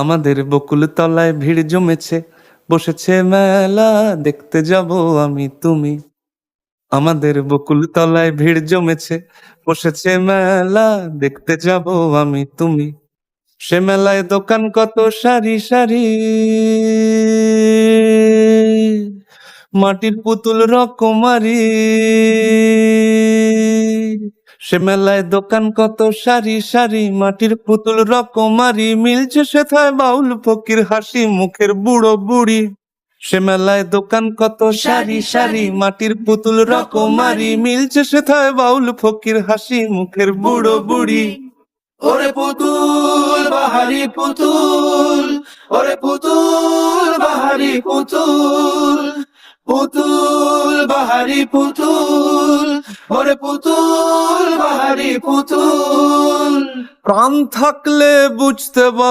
আমাদের বকুল তলায় ভিড় জমেছে, বসেছে মেলা, দেখতে যাব আমি তুমি। আমাদের বকুল তলায় ভিড় জমেছে, বসেছে মেলা, দেখতে যাব আমি তুমি। সে মেলায় দোকান কত সারি সারি, মাটির পুতুল রকমারি। সে মেলায় দোকান কত সারি সারি, মাটির পুতুল রকমারি। মিলছে সেথায় বাউল ফকির হাসি মুখের বুড়ো বুড়ি। সে মেলায় দোকান কত সারি সারি, মাটির পুতুল রকমারি। মিলছে সেথায় বাউল ফকির হাসি মুখের বুড়ো বুড়ি। ওরে পুতুল বাহারি পুতুল, ওরে পুতুল বাহারি পুতুল, পুতুল বাহারি পুতুল, ওরে পুতুল বাহারি পুতুল। প্রাণ থাকলে বুঝতে বা